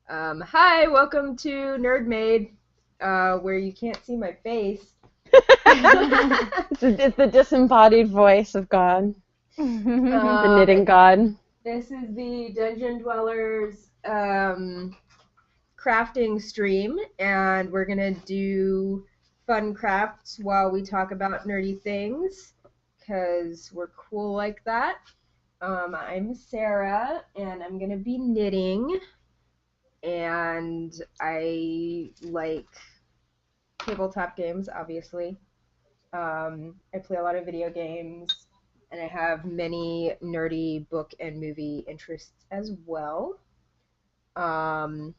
Hi, welcome to Nerd Made, where you can't see my face. It's the disembodied voice of God, the knitting God. This is the Dungeon Dwellers crafting stream, and we're gonna do fun crafts while we talk about nerdy things, because we're cool like that. I'm Sarah, and I'm gonna be knitting, and I like tabletop games, obviously. I play a lot of video games, and I have many nerdy book and movie interests as well. Um,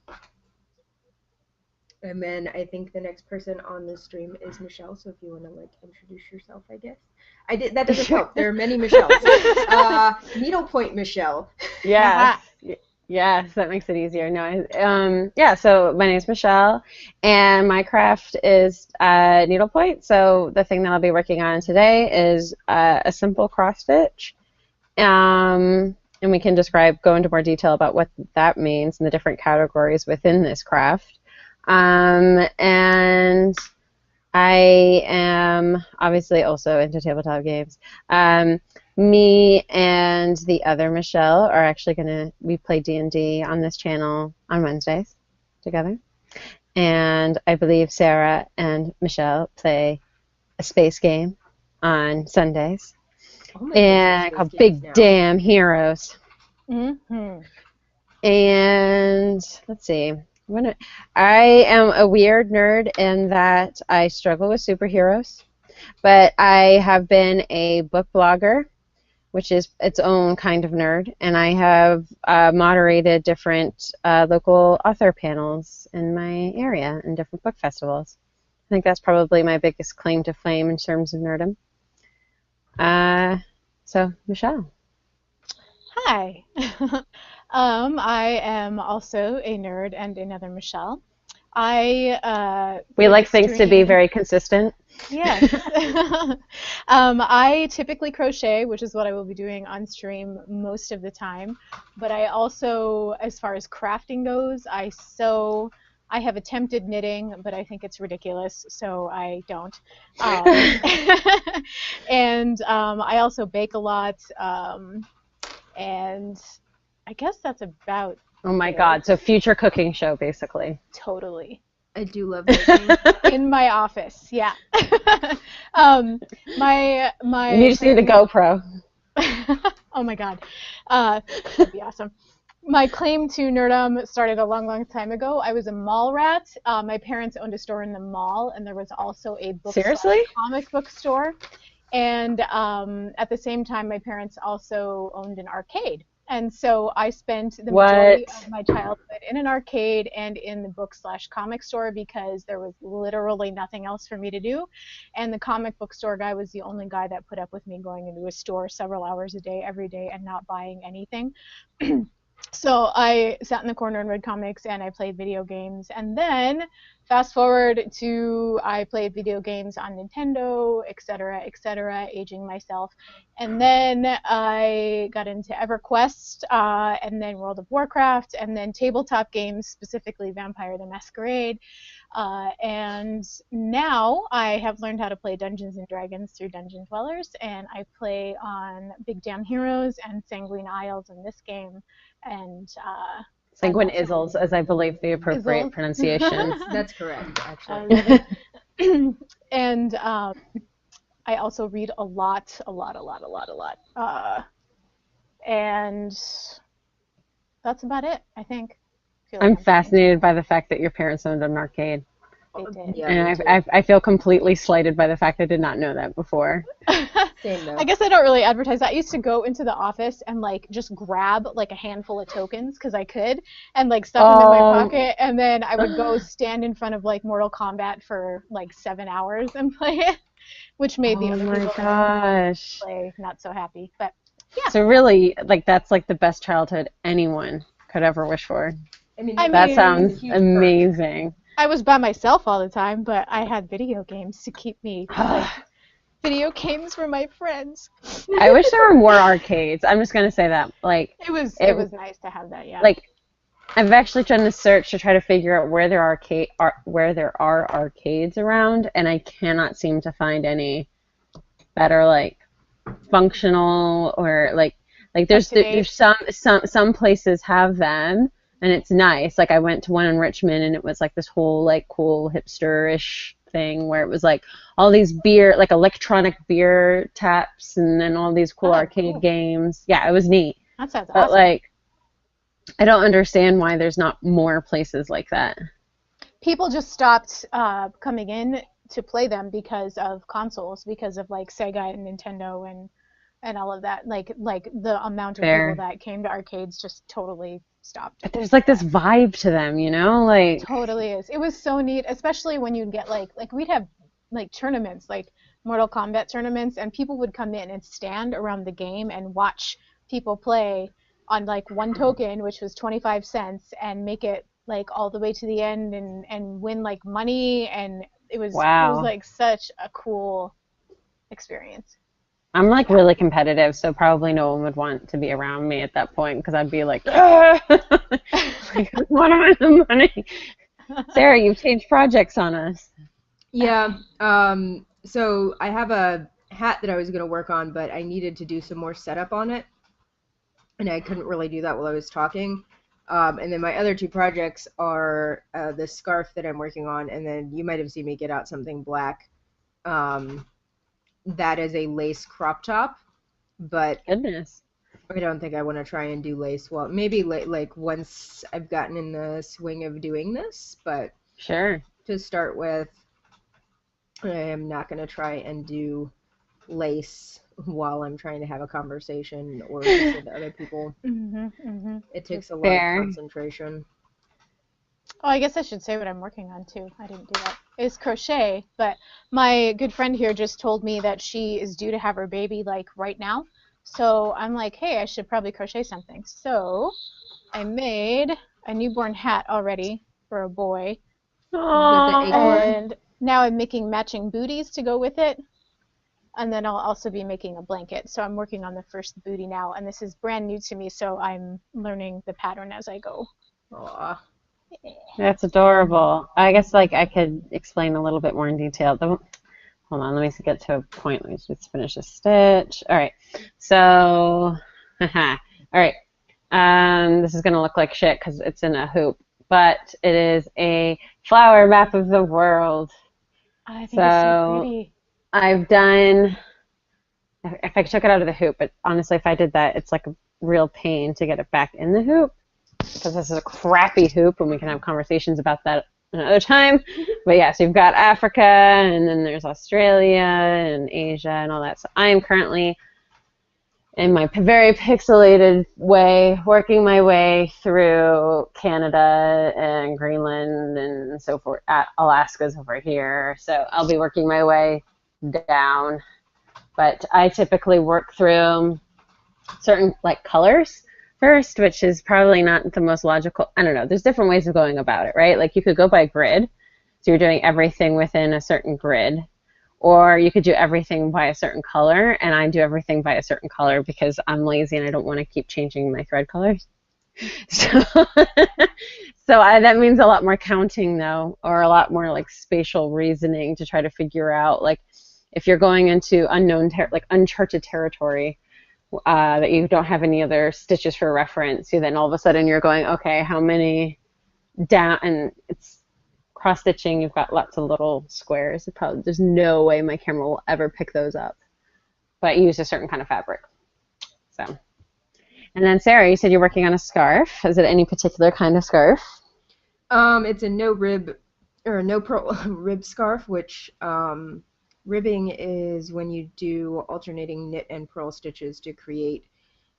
and then I think the next person on the stream is Michelle. So if you want to introduce yourself, I guess I did. That doesn't help. There are many Michelles. Needlepoint Michelle. Yeah. Yes, that makes it easier. No, yeah, so my name's Michelle, and my craft is needlepoint. So the thing that I'll be working on today is a simple cross stitch. And we can go into more detail about what that means and the different categories within this craft. And I am obviously also into tabletop games. Me and the other Michelle are actually we play D&D on this channel on Wednesdays together. And I believe Sarah and Michelle play a space game on Sundays. And called Big Damn Heroes. Mm-hmm. And let's see. I am a weird nerd in that I struggle with superheroes, but I have been a book blogger, which is its own kind of nerd, and I have moderated different local author panels in my area and different book festivals. I think that's probably my biggest claim to fame in terms of nerdom. So, Michelle. Hi. I am also a nerd and another Michelle. We like things to be very consistent. Yes. I typically crochet, which is what I will be doing on stream most of the time. But I also, as far as crafting goes, I sew. I have attempted knitting, but I think it's ridiculous, so I don't. And I also bake a lot, and I guess that's about Oh my God, so future cooking show, basically. Totally. I do love baking. In my office, yeah. You just need a GoPro. Oh my God, that'd be awesome. My claim to nerdom started a long, long time ago. I was a mall rat. My parents owned a store in the mall, and there was also a comic book store. And at the same time, my parents also owned an arcade. And so I spent the majority of my childhood in an arcade and in the book/comic store because there was literally nothing else for me to do. And the comic book store guy was the only guy that put up with me going into a store several hours a day, every day, and not buying anything. So I sat in the corner and read comics, and I played video games. And then fast forward to I played video games on Nintendo, etc., aging myself. And then I got into EverQuest, and then World of Warcraft, and then tabletop games, specifically Vampire the Masquerade. And now I have learned how to play Dungeons & Dragons through Dungeon Dwellers, and I play on Big Damn Heroes and Sanguine Isles in this game. And Sanguine Isles, as I believe the appropriate pronunciation. That's correct, actually. And I also read a lot. And that's about it, I think. I'm fascinated by the fact that your parents owned an arcade. They did. Yeah, and I feel completely slighted by the fact I did not know that before. Same though. I guess I don't really advertise that. I used to go into the office and just grab a handful of tokens because I could and stuff them in my pocket, and then I would go stand in front of Mortal Kombat for 7 hours and play it, which made the other people play not so happy. But yeah. So really, that's the best childhood anyone could ever wish for. I mean, that sounds amazing. I was by myself all the time, but I had video games to keep me video games for my friends. I wish there were more arcades. I'm just gonna say that. Like It was nice to have that, yeah. like I've actually done a search to try to figure out where where there are arcades around, and I cannot seem to find any that are like functional or like there's some places have them and it's nice. Like I went to one in Richmond and it was like this whole like cool hipster-ish thing where it was like all these beer like electronic beer taps and then all these cool arcade games. Yeah, it was neat. That sounds But awesome. like I don't understand why there's not more places like that. People just stopped coming in to play them because of consoles, because of like Sega and Nintendo and all of that. Like the amount of Fair. people that came to arcades just totally stopped. But there's like this vibe to them, you know? Like Totally is. It was so neat, especially when you'd get like we'd have like tournaments, like Mortal Kombat tournaments, and people would come in and stand around the game and watch people play on like one token, which was 25 cents, and make it like all the way to the end and win like money, and it was Wow. like such a cool experience. I'm like really competitive, so probably no one would want to be around me at that point because I'd be like, "Ah!" Like, what am I the money? Sarah, you've changed projects on us. Yeah. So I have a hat that I was going to work on, but I needed to do some more setup on it, and I couldn't really do that while I was talking. And then my other two projects are the scarf that I'm working on, and then you might have seen me get out something black. That is a lace crop top, but Goodness. I don't think I want to try and do lace. Well, maybe like once I've gotten in the swing of doing this, but Sure. to start with, I am not going to try and do lace while I'm trying to have a conversation or listen to other people. It takes a lot Fair. of concentration. Oh, I guess I should say what I'm working on too. I didn't do that. It's crochet, but my good friend here just told me that she is due to have her baby like right now. So I'm like, hey, I should probably crochet something. So I made a newborn hat already for a boy, Oh, and now I'm making matching booties to go with it. And then I'll also be making a blanket. So I'm working on the first booty now, and this is brand new to me, so I'm learning the pattern as I go. Aw. that's adorable. I guess like I could explain a little bit more in detail. Hold on, let me get to a point. Let me just finish a stitch. All right. So, all right. This is gonna look like shit because it's in a hoop, but it is a flower map of the world. I think it's so pretty. I've done, if I took it out of the hoop, but honestly, if I did that, it's like a real pain to get it back in the hoop because this is a crappy hoop and we can have conversations about that another time. But yeah, so you've got Africa and then there's Australia and Asia and all that. So I am currently in my very pixelated way, working my way through Canada and Greenland and so forth. Alaska's over here. So I'll be working my way down, but I typically work through certain like colors first, which is probably not the most logical. I don't know. There's different ways of going about it, right? Like you could go by grid, so you're doing everything within a certain grid, or you could do everything by a certain color, and I do everything by a certain color because I'm lazy and I don't want to keep changing my thread colors. So, that means a lot more counting though, or a lot more like spatial reasoning to try to figure out like if you're going into uncharted territory that you don't have any other stitches for reference, then all of a sudden you're going, okay, how many down, and it's cross stitching. You've got lots of little squares. There's no way my camera will ever pick those up, but you use a certain kind of fabric. So, and then Sarah, you said you're working on a scarf. Is it any particular kind of scarf? It's a no rib or no purl rib scarf, which ribbing is when you do alternating knit and purl stitches to create,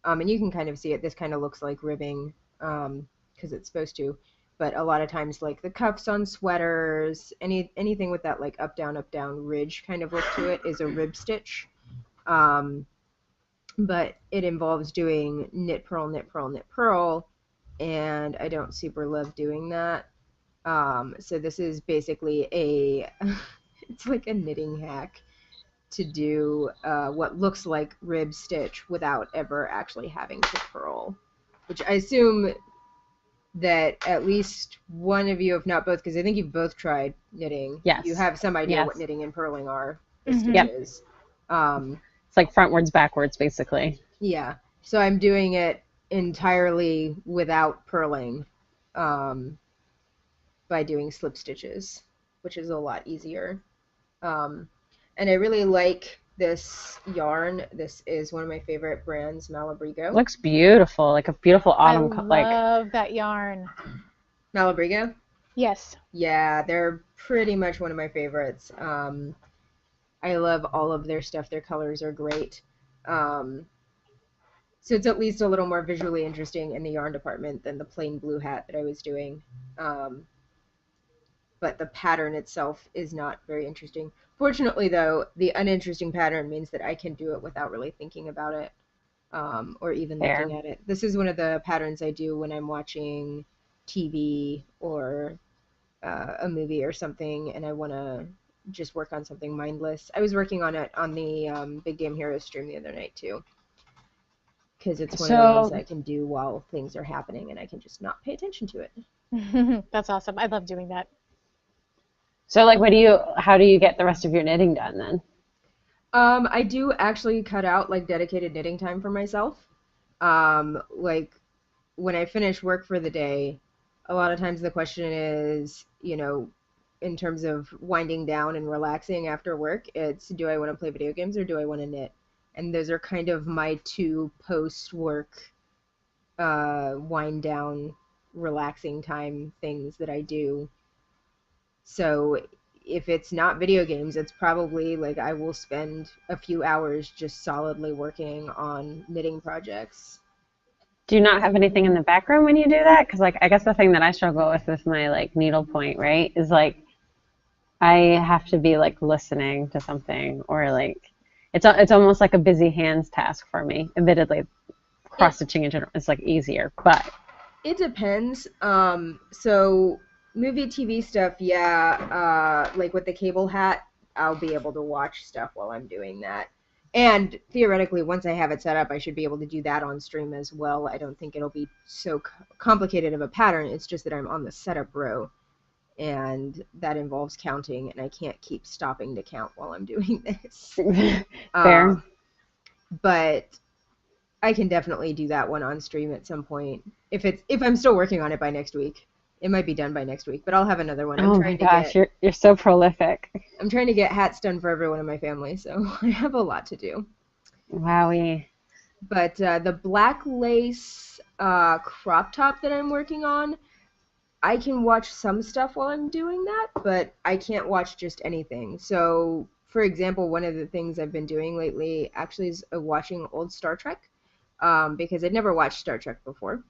and you can kind of see it. This kind of looks like ribbing because it's supposed to, but a lot of times like the cuffs on sweaters, anything with that like up down ridge kind of look to it is a rib stitch. But it involves doing knit purl, knit purl, knit purl, and I don't super love doing that. So this is basically it's like a knitting hack to do what looks like rib stitch without ever actually having to purl, which I assume that at least one of you, if not both, because I think you've both tried knitting. Yes. You have some idea Yes. what knitting and purling are, the Mhm. stitches. It's like frontwards, backwards, basically. Yeah. So I'm doing it entirely without purling, by doing slip stitches, which is a lot easier. And I really like this yarn. This is one of my favorite brands, Malabrigo. Looks beautiful, like a beautiful autumn I love that yarn. Malabrigo? Yes. Yeah, they're pretty much one of my favorites. I love all of their stuff. Their colors are great. So it's at least a little more visually interesting in the yarn department than the plain blue hat that I was doing. But the pattern itself is not very interesting. Fortunately, though, the uninteresting pattern means that I can do it without really thinking about it, or even Fair. looking at it. This is one of the patterns I do when I'm watching TV or a movie or something, and I want to just work on something mindless. I was working on it on the Big Game Heroes stream the other night, too, because it's one of the ones I can do while things are happening, and I can just not pay attention to it. That's awesome. I love doing that. So, like, how do you get the rest of your knitting done then? I do actually cut out like dedicated knitting time for myself. Like when I finish work for the day, a lot of times the question is, in terms of winding down and relaxing after work, it's do I want to play video games or do I want to knit? And those are kind of my two post-work wind down, relaxing time things that I do. So if it's not video games, it's probably like I will spend a few hours just solidly working on knitting projects. Do you not have anything in the background when you do that? Because, like, I guess the thing that I struggle with my, like, needlepoint, right, is, like, I have to be, like, listening to something or, like, it's almost like a busy hands task for me. Admittedly, cross-stitching in general is, like, easier, but... It depends. So... movie, TV stuff, yeah, like with the cable hat, I'll be able to watch stuff while I'm doing that. And theoretically, once I have it set up, I should be able to do that on stream as well. I don't think it'll be so complicated of a pattern. It's just that I'm on the setup row, and that involves counting, and I can't keep stopping to count while I'm doing this. Fair. But I can definitely do that one on stream at some point. If I'm still working on it by next week. It might be done by next week, but I'll have another one. Oh my gosh, you're so prolific. I'm trying to get hats done for everyone in my family, so I have a lot to do. Wowie. But the black lace crop top that I'm working on, I can watch some stuff while I'm doing that, but I can't watch just anything. So, for example, one of the things I've been doing lately actually is watching old Star Trek, because I'd never watched Star Trek before.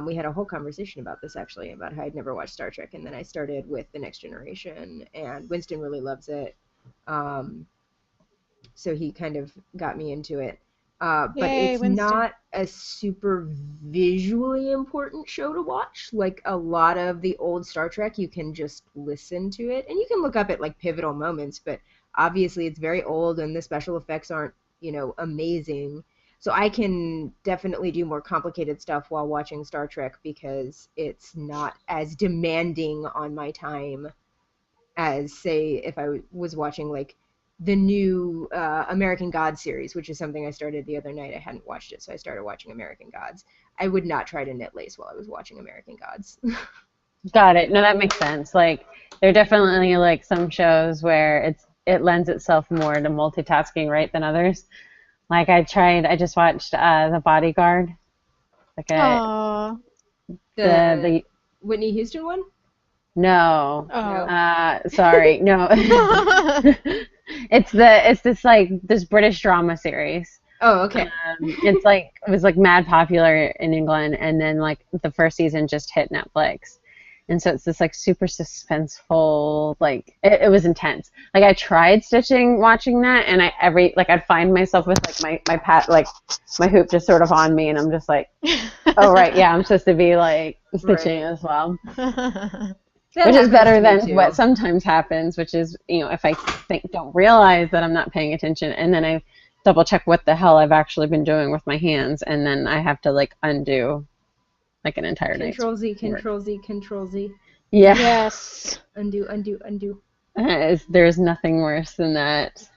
We had a whole conversation about this, actually, about how I'd never watched Star Trek, and then I started with The Next Generation, and Winston really loves it, so he kind of got me into it. But Yay, it's Winston. not a super visually important show to watch. Like, a lot of the old Star Trek, you can just listen to it, and you can look up at, like, pivotal moments, but obviously it's very old, and the special effects aren't, amazing. So I can definitely do more complicated stuff while watching Star Trek because it's not as demanding on my time as, say, if I was watching, like, the new American Gods series, which is something I started the other night. I hadn't watched it, so I started watching American Gods. I would not try to knit lace while I was watching American Gods. Got it. No, that makes sense. Like, there are definitely, like, some shows where it lends itself more to multitasking, right, than others. Like, I just watched The Bodyguard. Like Aww. The Whitney Houston one? No. Oh. Sorry. No. It's this British drama series. Oh, okay. It was like mad popular in England, and then like the first season just hit Netflix. And so it's this like super suspenseful, like it was intense. Like I tried stitching watching that, and I'd find myself with like my hoop just sort of on me, and I'm just like, oh right, yeah, I'm supposed to be like stitching as well. That which is happens better to me than too. what sometimes happens, which is, if I don't realize that I'm not paying attention, and then I double check what the hell I've actually been doing with my hands, and then I have to like undo like an entire night's Control Z, work. Control Z, Control Z. Yeah. Yes. Undo, undo, undo. There's nothing worse than that.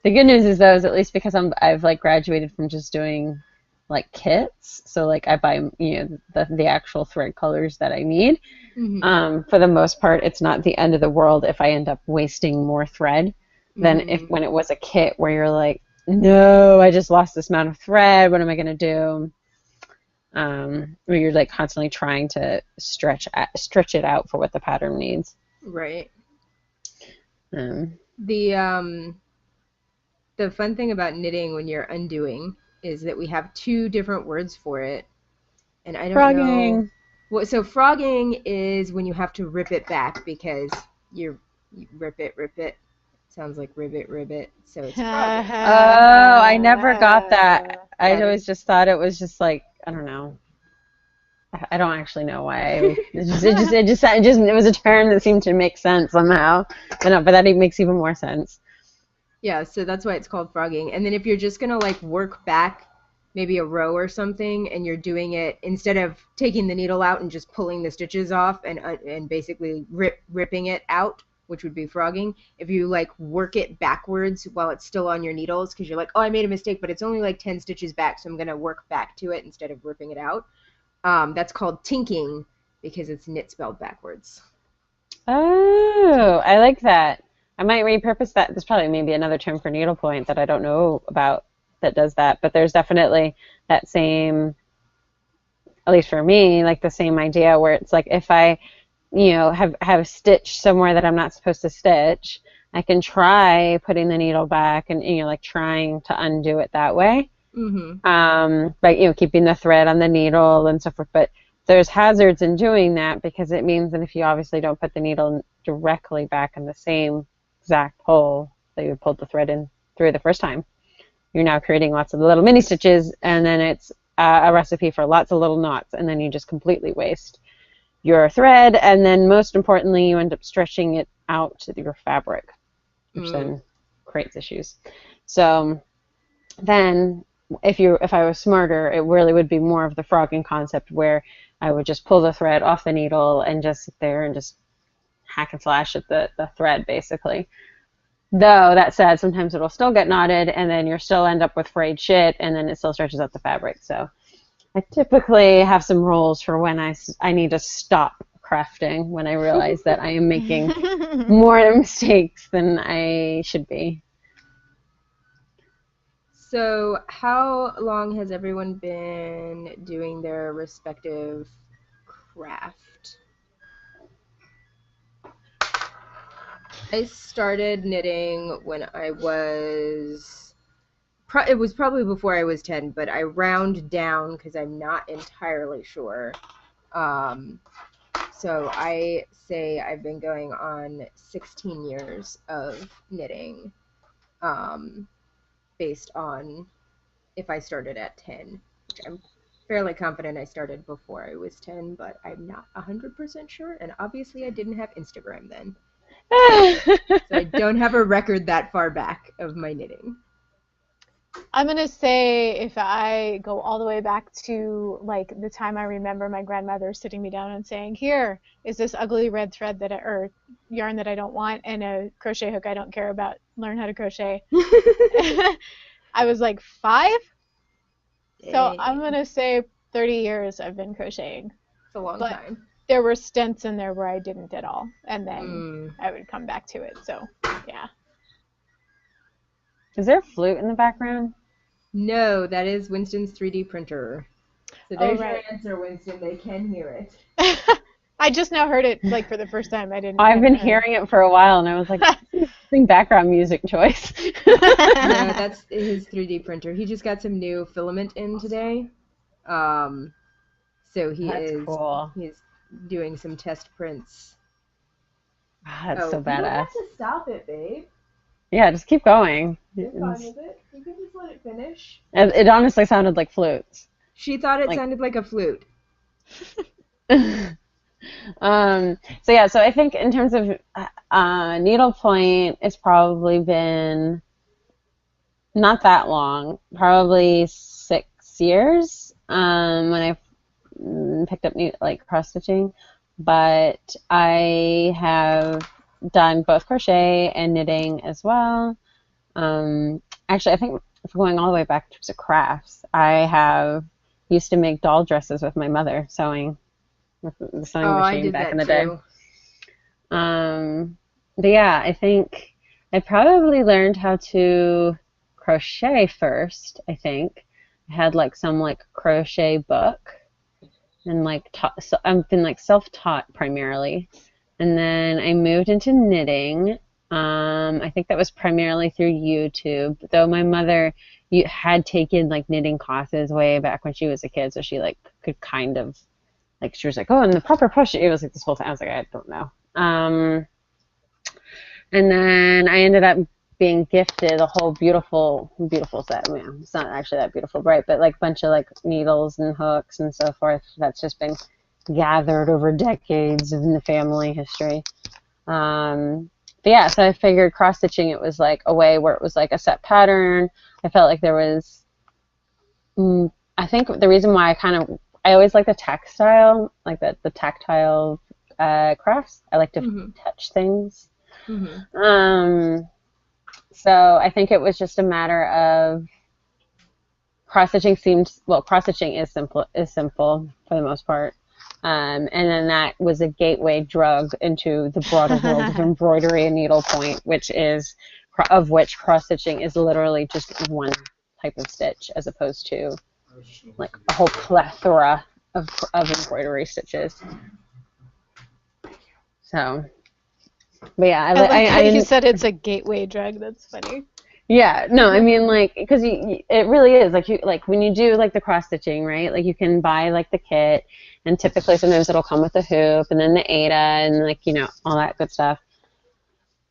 The good news is though, is at least because I've like graduated from just doing like kits, so like I buy the actual thread colors that I need. Mhm. For the most part, it's not the end of the world if I end up wasting more thread than when it was a kit where you're like, no, I just lost this amount of thread. What am I gonna do? Where you're like constantly trying to stretch it out for what the pattern needs. Right. Um, The fun thing about knitting when you're undoing is that we have two different words for it, and I don't know. Frogging. Well, so frogging is when you have to rip it back because you rip it. Sounds like ribbit. So it's frogging. Oh, I never got that. I That always just thought it was just like, I don't know. I don't actually know why. It was a term that seemed to make sense somehow. But that makes even more sense. Yeah, so that's why it's called frogging. And then if you're just gonna like work back maybe a row or something, and you're doing it instead of taking the needle out and just pulling the stitches off and basically ripping it out, which would be frogging. If you like work it backwards while it's still on your needles, because you're like, oh, I made a mistake, but it's only like 10 stitches back, so I'm gonna work back to it instead of ripping it out. That's called tinking because it's knit spelled backwards. Oh, I like that. I might repurpose that. There's probably maybe another term for needlepoint that I don't know about that does that, but there's definitely that same, at least for me, like the same idea where it's like if I, have stitched somewhere that I'm not supposed to stitch, I can try putting the needle back and like trying to undo it that way. But keeping the thread on the needle and so forth. But there's hazards in doing that because it means that if you obviously don't put the needle directly back in the same exact hole that you pulled the thread in through the first time, you're now creating lots of little mini stitches, and then it's a recipe for lots of little knots, and then you just completely waste your thread, and then most importantly, you end up stretching it out to your fabric, which then creates issues. So then if I was smarter, it really would be more of the frogging concept where I would just pull the thread off the needle and just sit there and just hack and slash at the thread, basically. Though, that said, sometimes it'll still get knotted, and then you'll still end up with frayed shit, and then it still stretches out the fabric. So I typically have some rules for when I need to stop crafting, when I realize that I am making more mistakes than I should be. So how long has everyone been doing their respective craft? I started knitting when I was, it was probably before I was 10, but I round down because I'm not entirely sure. So I say I've been going on 16 years of knitting, based on if I started at 10, which I'm fairly confident I started before I was 10, but I'm not 100% sure, and obviously I didn't have Instagram then. So I don't have a record that far back of my knitting. I'm going to say if I go all the way back to like the time I remember my grandmother sitting me down and saying, here is this ugly red thread or yarn that I don't want and a crochet hook I don't care about, learn how to crochet. I was like 5. So I'm going to say 30 years I've been crocheting. It's a long time. There were stints in there where I didn't at all, and then I would come back to it. So, yeah. Is there a flute in the background? No, that is Winston's 3D printer. So there's your answer, Winston. They can hear it. I just now heard it like for the first time. I've been hearing it for a while, and I was like, interesting background music choice. No, that's his 3D printer. He just got some new filament in today. So he's doing some test prints. That's so badass. You don't have to stop it, babe. Yeah, just keep going. You're fine with it. You can just let it finish. It honestly sounded like flutes. She thought it sounded like a flute. So yeah, so I think in terms of needlepoint, it's probably been not that long, probably 6 years when I picked up like cross stitching, but I have done both crochet and knitting as well. Actually, I think if we're going all the way back to crafts, I have used to make doll dresses with my mother sewing with the sewing Oh, I machine did back in that the day. too. But yeah, I think I probably learned how to crochet first, I think. I had like some like crochet book and like so I've been like self-taught primarily. And then I moved into knitting. I think that was primarily through YouTube, though my mother had taken like knitting classes way back when she was a kid, so she like could kind of like she was like, oh, and the proper push. It was like this whole time. I was like, I don't know. And then I ended up being gifted a whole beautiful, beautiful set. I mean, it's not actually that beautiful, right? But like a bunch of like needles and hooks and so forth. That's just been gathered over decades in the family history. But yeah, so I figured cross stitching, it was like a way where it was like a set pattern. I felt like there was, I think the reason why I always like the textile, like the tactile crafts. I like to touch things. So I think it was just a matter of cross stitching is simple for the most part. And then that was a gateway drug into the broader world of embroidery and needlepoint, which cross stitching is literally just one type of stitch as opposed to like a whole plethora of embroidery stitches. So, but yeah, I like how you said it's a gateway drug. That's funny. Yeah, no, I mean like because it really is like when you do like the cross stitching, right? Like you can buy like the kit, and typically sometimes it'll come with the hoop and then the Aida and like all that good stuff.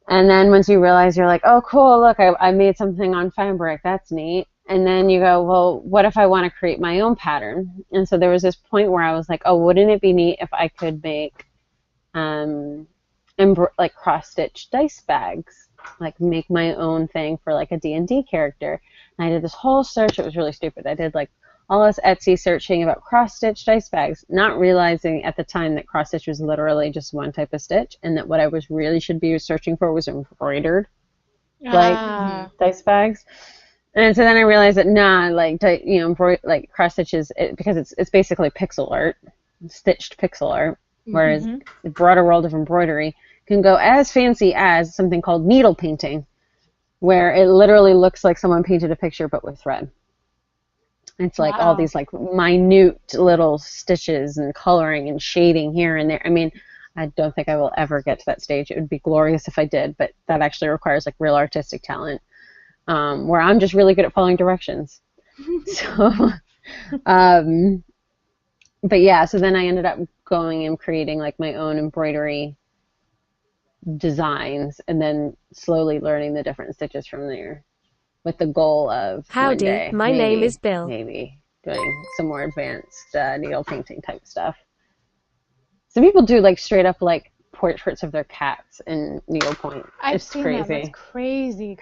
And then once you realize you're like, oh cool, look, I made something on fabric, that's neat. And then you go, well, what if I want to create my own pattern? And so there was this point where I was like, oh, wouldn't it be neat if I could make like cross stitch dice bags, like make my own thing for like a D&D character. And I did this whole search. It was really stupid. I did like all this Etsy searching about cross stitch dice bags, not realizing at the time that cross stitch was literally just one type of stitch, and that what I should be searching for was embroidered like dice bags. And so then I realized that like cross stitches, because it's basically pixel art, stitched pixel art, whereas the broader world of embroidery can go as fancy as something called needle painting, where it literally looks like someone painted a picture but with thread. It's like all these like minute little stitches and coloring and shading here and there. I mean, I don't think I will ever get to that stage. It would be glorious if I did, but that actually requires like real artistic talent, where I'm just really good at following directions. So, but yeah, so then I ended up going and creating like my own embroidery designs, and then slowly learning the different stitches from there, with the goal of Howdy, one day, my name is Bill. maybe doing some more advanced needle painting type stuff. Some people do like straight up like portraits of their cats in needlepoint. I've seen crazy. That. That's crazy.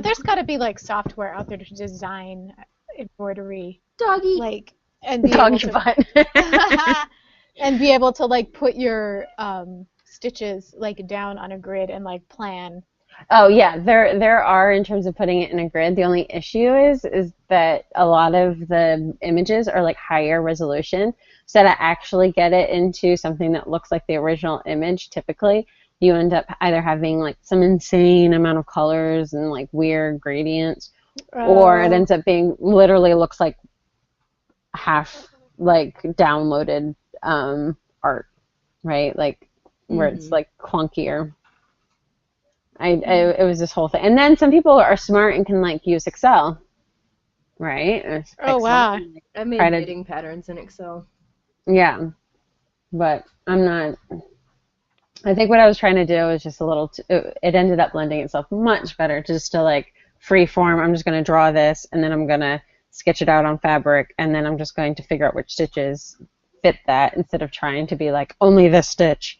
There's got to be like software out there to design embroidery, doggy, like and be able to and be able to like put your stitches like down on a grid and like plan. Oh yeah, there are in terms of putting it in a grid. The only issue is that a lot of the images are like higher resolution, so to actually get it into something that looks like the original image, typically you end up either having like some insane amount of colors and like weird gradients, or it ends up being literally looks like half like downloaded art, right? Like where it's like clunkier. It was this whole thing, and then some people are smart and can like use Excel, right? Wow! I made knitting patterns in Excel. Yeah, but I'm not. I think what I was trying to do was just a little. It ended up lending itself much better just to like free form. I'm just going to draw this, and then I'm going to sketch it out on fabric, and then I'm just going to figure out which stitches fit that instead of trying to be like only this stitch.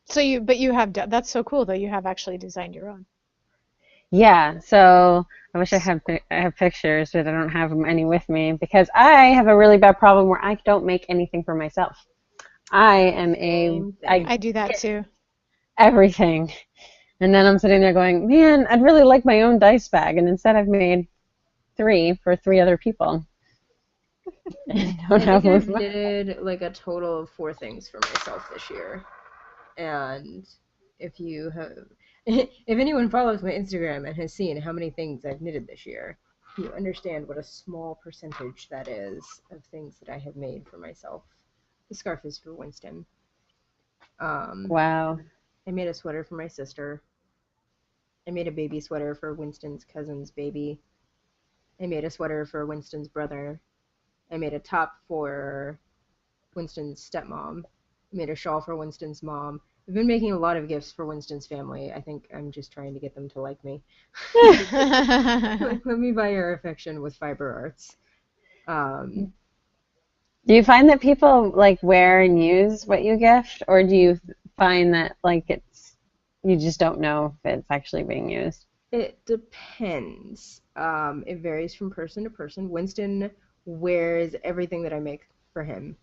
So you have that's so cool though. You have actually designed your own. Yeah, so I wish I have pictures, but I don't have them any with me because I have a really bad problem where I don't make anything for myself. Same I thing. I do that get too. everything, and then I'm sitting there going, man, I'd really like my own dice bag, and instead I've made three for three other people. I don't I have think one. I've knitted like a total of 4 things for myself this year. And if you have, if anyone follows my Instagram and has seen how many things I've knitted this year, you understand what a small percentage that is of things that I have made for myself. The scarf is for Winston. Wow. I made a sweater for my sister. I made a baby sweater for Winston's cousin's baby. I made a sweater for Winston's brother. I made a top for Winston's stepmom. I made a shawl for Winston's mom. I've been making a lot of gifts for Winston's family. I think I'm just trying to get them to like me. Let me buy your affection with fiber arts. Do you find that people like wear and use what you gift, or do you find that like you just don't know if it's actually being used? It depends. It varies from person to person. Winston wears everything that I make for him.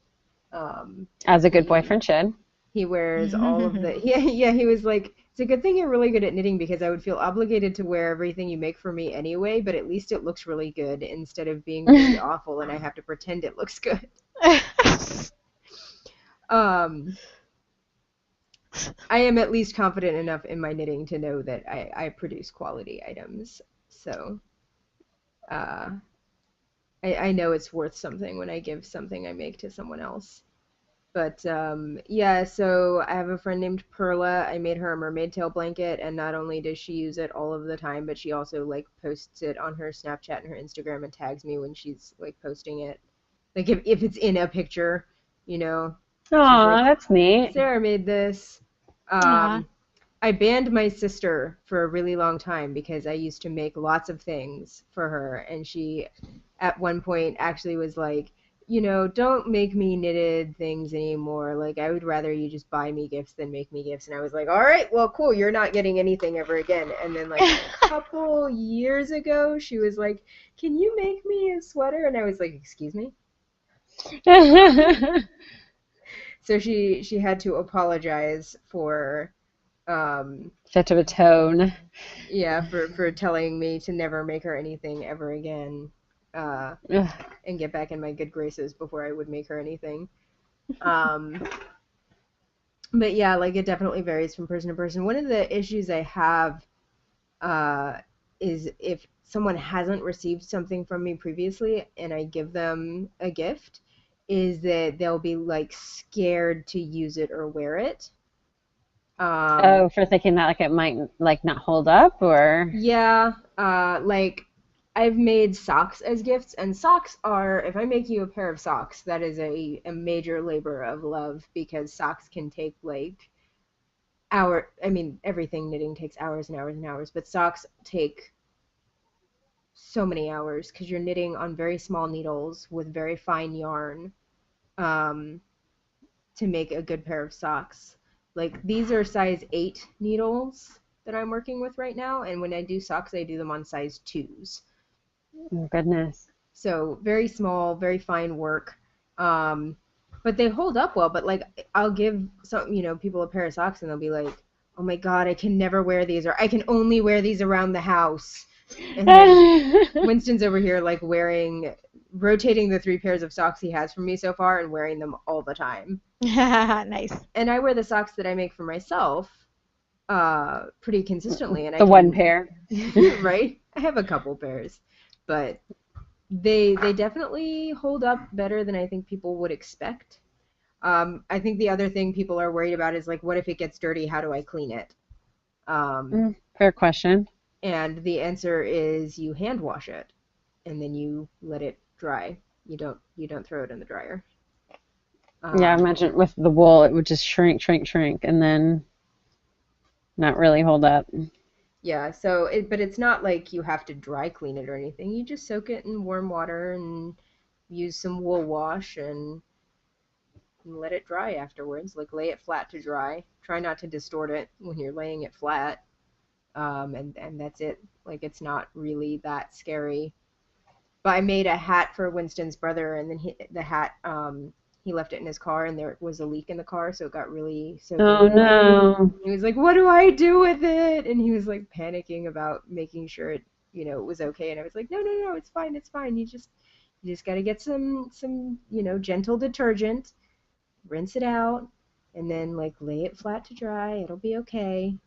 As a good He boyfriend should. he wears all of the yeah, he was like, it's a good thing you're really good at knitting because I would feel obligated to wear everything you make for me anyway, but at least it looks really good instead of being really awful and I have to pretend it looks good. Um, I am at least confident enough in my knitting to know that I produce quality items. So I know it's worth something when I give something I make to someone else. But yeah, so I have a friend named Perla. I made her a mermaid tail blanket, and not only does she use it all of the time, but she also like posts it on her Snapchat and her Instagram and tags me when she's like posting it. Like if it's in a picture, you know, she's Aw, like, that's neat. Sarah made this. Aw. I banned my sister for a really long time because I used to make lots of things for her, and she at one point actually was like, don't make me knitted things anymore. Like, I would rather you just buy me gifts than make me gifts. And I was like, all right, well, cool. You're not getting anything ever again. And then, like, a couple years ago, she was like, can you make me a sweater? And I was like, excuse me? So she had to apologize for Such of a tone. yeah, for telling me to never make her anything ever again, Ugh. and get back in my good graces before I would make her anything. But yeah, like it definitely varies from person to person. One of the issues I have is if someone hasn't received something from me previously and I give them a gift, is that they'll be like scared to use it or wear it. Oh, for thinking that like it might like not hold up or Yeah, like I've made socks as gifts, and socks are, if I make you a pair of socks, that is a major labor of love because socks can take like I mean, everything knitting takes hours and hours and hours, but socks take so many hours because you're knitting on very small needles with very fine yarn, um, to make a good pair of socks. Like these are size 8 needles that I'm working with right now, and when I do socks, I do them on size 2s. oh, goodness. So very small, very fine work. But they hold up well. But like I'll give people a pair of socks and they'll be like, "Oh my God, I can never wear these," or "I can only wear these around the house." And then Winston's over here like rotating the 3 pairs of socks he has from me so far and wearing them all the time. Nice. And I wear the socks that I make for myself pretty consistently, and The one pair. right? I have a couple pairs, but they definitely hold up better than I think people would expect. I think the other thing people are worried about is like, what if it gets dirty? How do I clean it? Fair question. And the answer is you hand wash it, and then you let it dry. You don't throw it in the dryer. Yeah, I imagine with the wool it would just shrink, and then not really hold up. Yeah, but it's not like you have to dry clean it or anything. You just soak it in warm water and use some wool wash and let it dry afterwards. Like lay it flat to dry. Try not to distort it when you're laying it flat. And that's it. Like it's not really that scary. But I made a hat for Winston's brother, and then the hat, he left it in his car, and there was a leak in the car, so it got really soaking Oh wet. no. He was like, "What do I do with it?" And he was like panicking about making sure it, it was okay. And I was like, "No, no, no, it's fine, it's fine. You just got to get some, gentle detergent, rinse it out, and then like lay it flat to dry. It'll be okay."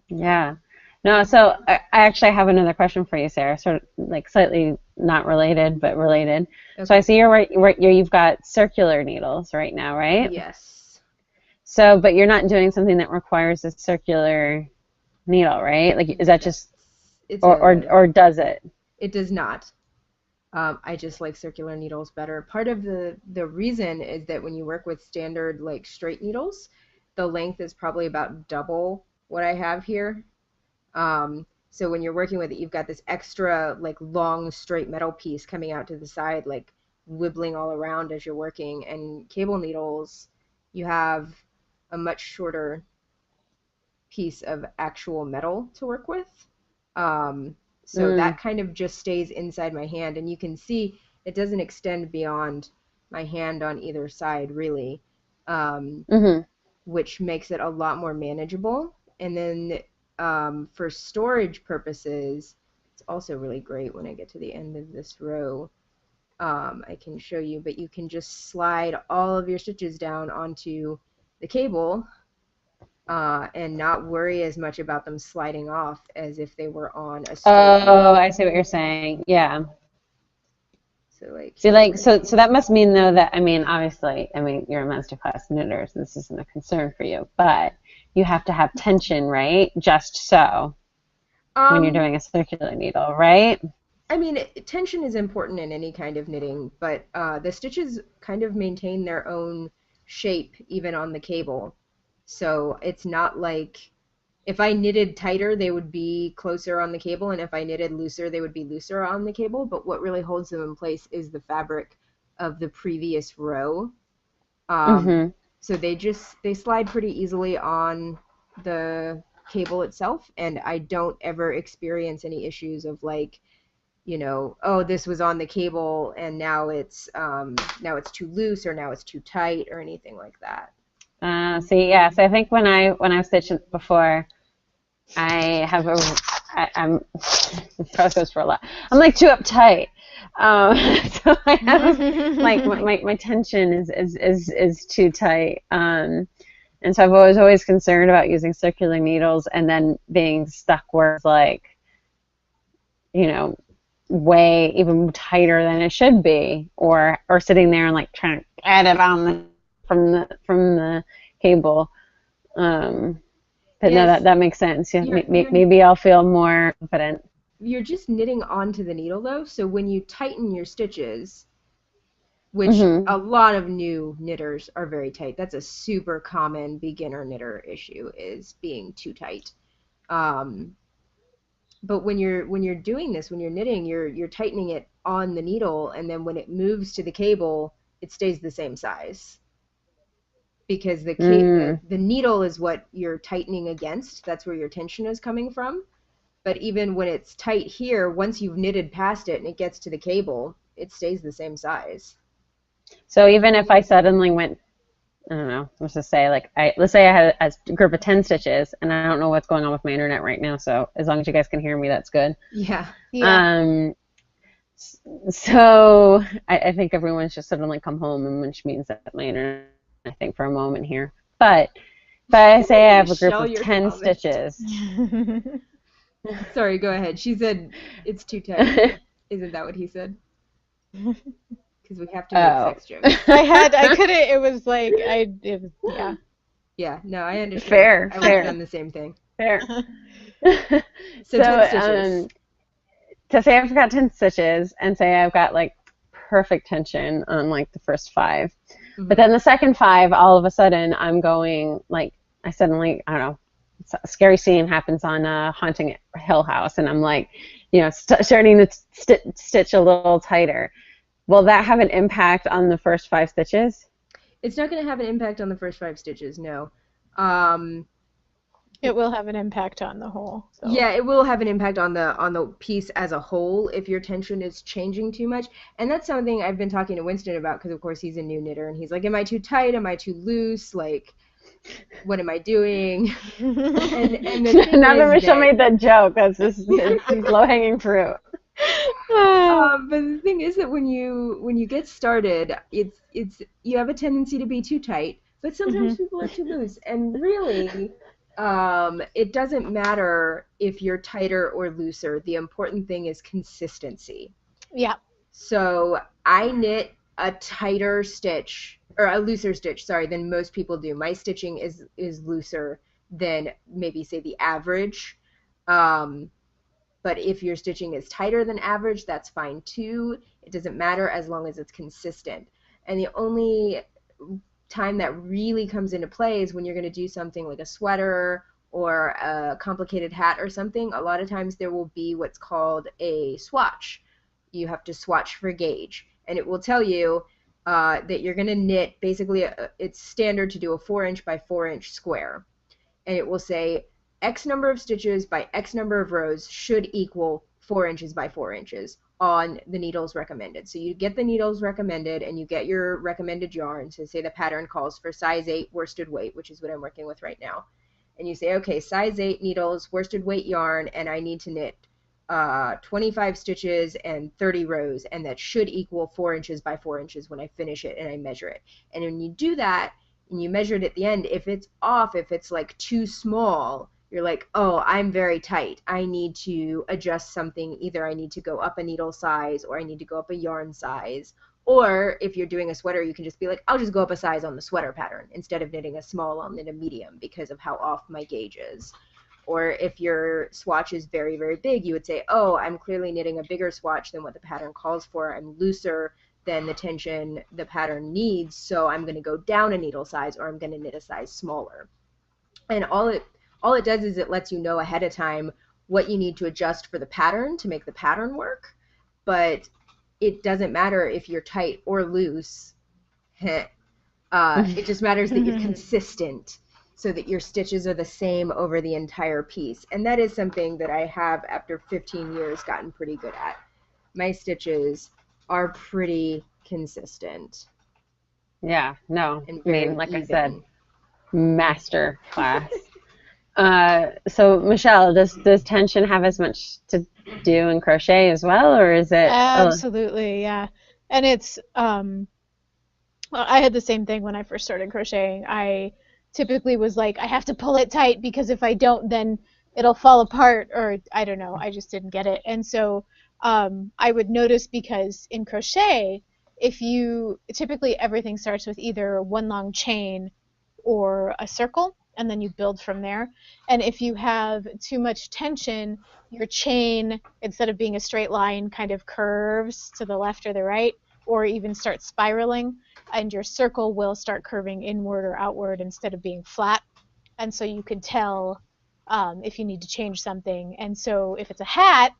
Yeah. No, so I actually have another question for you, Sarah. Sort of like slightly not related, but related. So I Okay. see you've got circular needles right now, right? Yes. So, but you're not doing something that requires a circular needle, right? Like, is that just, It's or does it? it does not. I just like circular needles better. Part of the reason is that when you work with standard like straight needles, the length is probably about double what I have here. So when you're working with it, you've got this extra like long straight metal piece coming out to the side, like wibbling all around as you're working. And cable needles, you have a much shorter piece of actual metal to work with. So Mm. that kind of just stays inside my hand, and you can see it doesn't extend beyond my hand on either side, really, Mm-hmm. which makes it a lot more manageable. And then for storage purposes, it's also really great when I get to the end of this row. I can show you, but you can just slide all of your stitches down onto the cable and not worry as much about them sliding off as if they were on a straight Oh, needle. I see what you're saying. Yeah. So like See, here's like, my so cable. that must mean though that, I mean, obviously, I mean, you're a masterclass knitter, so this isn't a concern for you, but you have to have tension, right? Just so when you're Um, doing a circular needle, right? I mean, tension is important in any kind of knitting, but the stitches kind of maintain their own shape even on the cable. So it's not like if I knitted tighter, they would be closer on the cable, and if I knitted looser, they would be looser on the cable. But what really holds them in place is the fabric of the previous row. Um, Mm-hmm. so they slide pretty easily on the cable itself, and I don't ever experience any issues of like, oh, this was on the cable and now it's too loose or now it's too tight or anything like that. See, yeah, so I think when I've stitched it before, I have I'm this probably goes for a lot. I'm like too uptight. So I have like my tension is too tight. And so I've always concerned about using circular needles and then being stuck where it's like, you know, way even tighter than it should be, or sitting there and like trying to get it on from the cable. But no, Yes, that makes sense. Yeah, you're you're maybe I'll feel more confident. you're just knitting onto the needle though, so when you tighten your stitches, which Hmm. a lot of new knitters are very tight. That's a super common beginner knitter issue is being too tight. Um, but when you're doing this, when you're knitting, you're tightening it on the needle, and then when it moves to the cable, it stays the same size because Mm. the needle is what you're tightening against. That's where your tension is coming from. But even when it's tight here, once you've knitted past it and it gets to the cable, it stays the same size. So even if I suddenly went, I don't know, let's just say like let's say I had a group of 10 stitches, and I don't know what's going on with my internet right now. So as long as you guys can hear me, that's good. Yeah. Yeah. Um, so I think everyone's just suddenly come home, and which means that my internet, I think, for a moment here. But I say I have a group Michelle, of your 10 comment. stitches. Sorry, go ahead. She said it's too tight. Isn't that what he said? Because we have to make Oh. sex jokes. I couldn't, it was like, yeah. Yeah, no, I understand. Fair, I would have fair, done the same thing. fair. So So, 10 stitches. to say I've got 10 stitches and say I've got like perfect tension on like the first 5. But Mhm. then the second 5, all of a sudden I'm going like, I don't know, scary scene happens on Haunting Hill House, and I'm like, starting to stitch a little tighter. Will that have an impact on the first 5 stitches? It's not going to have an impact on the first 5 stitches, no. It will have an impact on the whole. So. Yeah, it will have an impact on the piece as a whole if your tension is changing too much. And that's something I've been talking to Winston about, because of course he's a new knitter, and he's like, am I too tight? Am I too loose? Like, what am I doing? and the now that Michelle made that joke, that's just low-hanging fruit. But the thing is that when you get started, it's you have a tendency to be too tight, but sometimes people are too loose, and really. It doesn't matter if you're tighter or looser. The important thing is consistency. Yeah. So I knit a tighter stitch, or a looser stitch, sorry, than most people do. My stitching is looser than maybe, say, the average. But if your stitching is tighter than average, that's fine too. It doesn't matter as long as it's consistent. And the only time that really comes into play is when you're going to do something like a sweater or a complicated hat or something. A lot of times there will be what's called a swatch. You have to swatch for gauge, and it will tell you that you're going to knit basically it's standard to do a 4-inch by 4-inch square, and it will say X number of stitches by X number of rows should equal 4 inches by 4 inches on the needles recommended. So you get the needles recommended, and you get your recommended yarn. So say the pattern calls for size 8 worsted weight, which is what I'm working with right now. And you say, okay, size 8 needles, worsted weight yarn, and I need to knit 25 stitches and 30 rows, and that should equal 4 inches by 4 inches when I finish it and I measure it. And when you do that, and you measure it at the end, if it's off, if it's like too small, you're like, oh, I'm very tight. I need to adjust something. Either I need to go up a needle size, or I need to go up a yarn size. Or if you're doing a sweater, you can just be like, I'll just go up a size on the sweater pattern. Instead of knitting a small, I'll knit a medium because of how off my gauge is. Or if your swatch is very, very big, you would say, oh, I'm clearly knitting a bigger swatch than what the pattern calls for. I'm looser than the tension the pattern needs, so I'm going to go down a needle size, or I'm going to knit a size smaller. And all it does is it lets you know ahead of time what you need to adjust for the pattern to make the pattern work, but it doesn't matter if you're tight or loose. It just matters that you're consistent so that your stitches are the same over the entire piece. And that is something that I have, after 15 years, gotten pretty good at. My stitches are pretty consistent. Yeah, no, And I mean, very like I even. said, master class. So Michelle, does tension have as much to do in crochet as well, or is it? Absolutely, yeah. And it's well, I had the same thing when I first started crocheting. I typically was like, I have to pull it tight, because if I don't, then it'll fall apart, or I don't know, I just didn't get it. And so I would notice, because in crochet, typically everything starts with either one long chain or a circle, and then you build from there. And if you have too much tension, your chain, instead of being a straight line, kind of curves to the left or the right, or even starts spiraling, and your circle will start curving inward or outward instead of being flat. And so you can tell if you need to change something. And so if it's a hat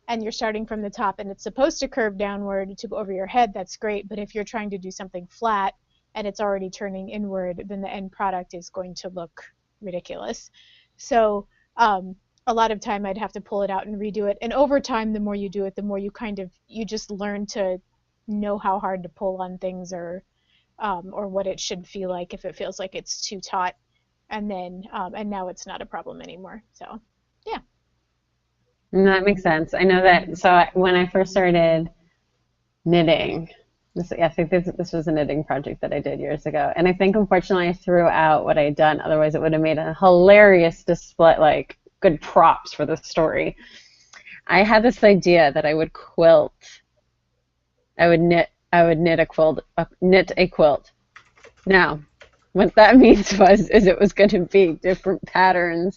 and you're starting from the top and it's supposed to curve downward to go over your head, that's great. But if you're trying to do something flat and it's already turning inward, then the end product is going to look ridiculous. So a lot of time I'd have to pull it out and redo it. And over time, the more you do it, the more you just learn to know how hard to pull on things, or what it should feel like if it feels like it's too taut. And then and now it's not a problem anymore. So yeah. That makes sense. I know that. So when I first started knitting, I think this was a knitting project that I did years ago, and I think unfortunately I threw out what I had done. Otherwise, it would have made a hilarious display, like good props for the story. I had this idea that I would quilt. I would knit a quilt. Now, what that means is it was going to be different patterns,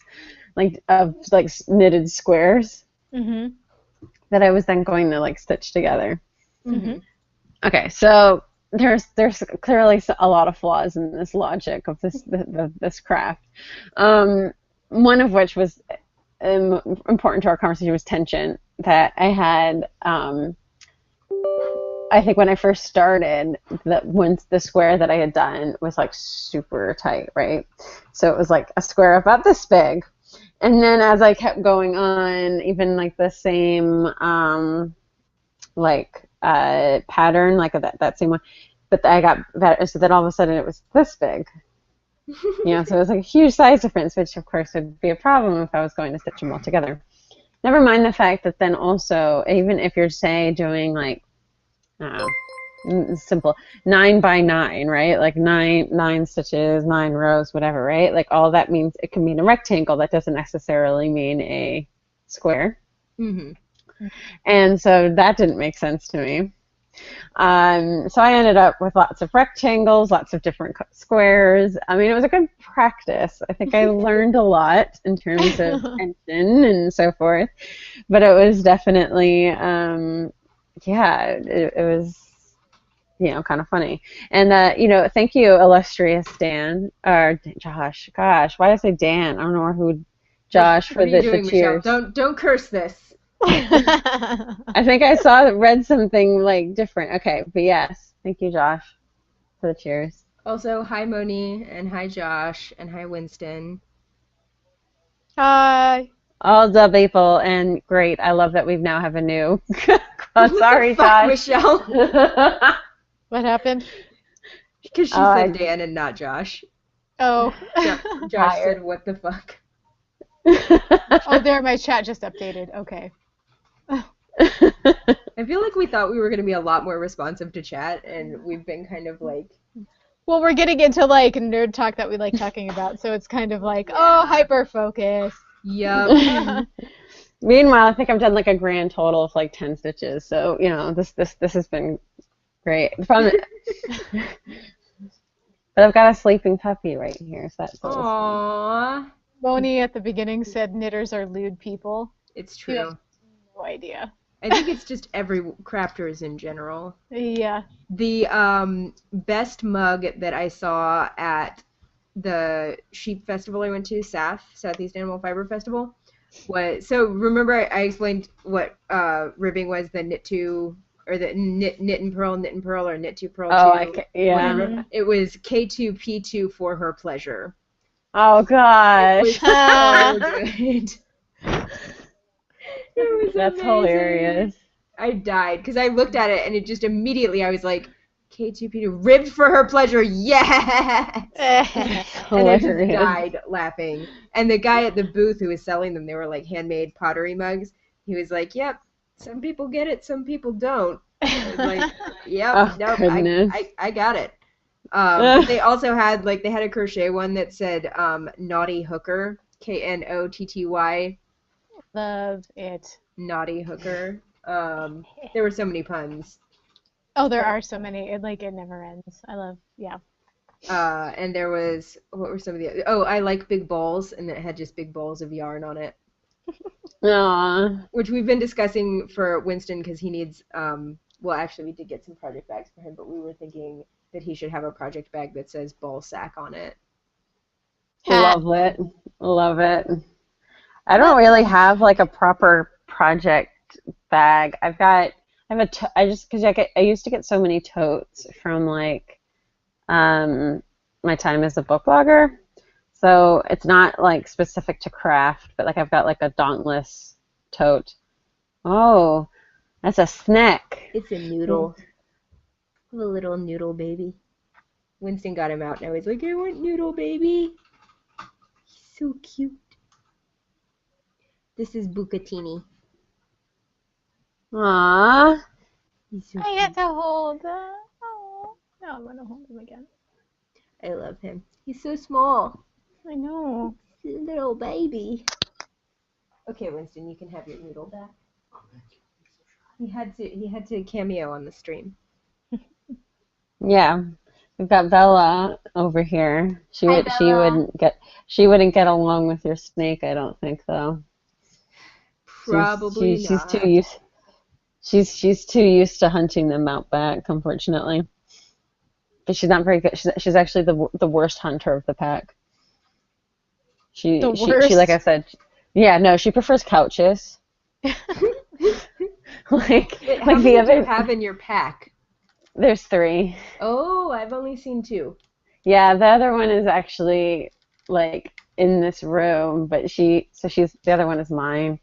of knitted squares that I was then going to stitch together. Mm-hmm. Okay, so there's clearly a lot of flaws in this logic of this craft. one of which was important to our conversation was tension that I had. I think when I first started, the square that I had done was like super tight, right? So it was like a square about this big. And then as I kept going on, even like the same pattern, like that same one, but I got better. So then all of a sudden it was this big. So it was like a huge size difference, which of course would be a problem if I was going to stitch them all together. Never mind the fact that then also, even if you're, say, doing like, simple 9 by 9, right? Like nine stitches, 9 rows, whatever, right? Like all that means, it can mean a rectangle. That doesn't necessarily mean a square. Mm-hmm. And so that didn't make sense to me. So I ended up with lots of rectangles, lots of different squares. I mean, it was a good practice. I think I learned a lot in terms of tension and so forth. But it was definitely, it was, kind of funny. And, thank you, illustrious Dan, or Josh. Gosh, why did I say Dan? I don't know who, Josh, for the cheers. Michelle? Don't curse this. I think I read something like different. Okay, but yes, thank you, Josh, for the cheers. Also, hi Moni, and hi Josh, and hi Winston. Hi. All the people, and great. I love that we now have a new. Sorry, Fuck, Josh. Michelle. What happened? Because she said Dan and not Josh. Oh. Josh said, "What the fuck?" Oh, there, my chat just updated. Okay. I feel like we thought we were going to be a lot more responsive to chat, and we've been kind of like... Well, we're getting into, like, nerd talk that we like talking about, so it's kind of like, hyper-focus. Yep. Meanwhile, I think I've done, like, a grand total of, like, 10 stitches, so, this has been great. But I've got a sleeping puppy right here, so that's Aww. Moni at the beginning said knitters are lewd people. It's true. No idea. I think it's just every crafters in general. Yeah. The best mug that I saw at the sheep festival I went to, Southeast Animal Fiber Festival, was, so remember I explained what ribbing was, the knit to, or the knit and purl, or knit to purl to. Yeah. Whatever. It was K2P2 for her pleasure. Oh gosh. It was so good. It was That's amazing. hilarious. I died because I looked at it and it just immediately I was like, K2P2 ribbed for her pleasure, yes! And I just died laughing. And the guy at the booth who was selling them, they were like handmade pottery mugs. He was like, "Yep, some people get it, some people don't." I was like, "Yep, nope, I got it." They also had they had a crochet one that said Naughty Hooker, Knotty. Love it. Naughty Hooker. There were so many puns. Oh, there are so many. It never ends. I love, yeah. And there was, what were some of the other? Oh, I like big bowls, and it had just big bowls of yarn on it. Aww. Which we've been discussing for Winston because he needs, well, actually we did get some project bags for him, but we were thinking that he should have a project bag that says ball sack on it. Love it. Love it. I don't really have a proper project bag. I used to get so many totes from my time as a book blogger. So it's not specific to craft, but I've got a Dauntless tote. Oh, that's a snack. It's a noodle. A little noodle baby. Winston got him out and I was like, "I want noodle baby." He's so cute. This is Bucatini. Aww. So I get to hold that. Oh, now I'm gonna hold him again. I love him. He's so small. I know. He's a little baby. Okay, Winston, you can have your noodle back. He had to cameo on the stream. Yeah, we've got Bella over here. She wouldn't get along with your snake, I don't think, though. Probably she's not. too used. She's too used to hunting them out back, unfortunately. But she's not very good. She's actually the worst hunter of the pack. The She like I worst. said, yeah, no, she prefers couches. Like Wait, how like the many do you other, have in your pack? there's three. Oh, I've only seen two. Yeah, the other one is actually like in this room, but she's the other one is mine,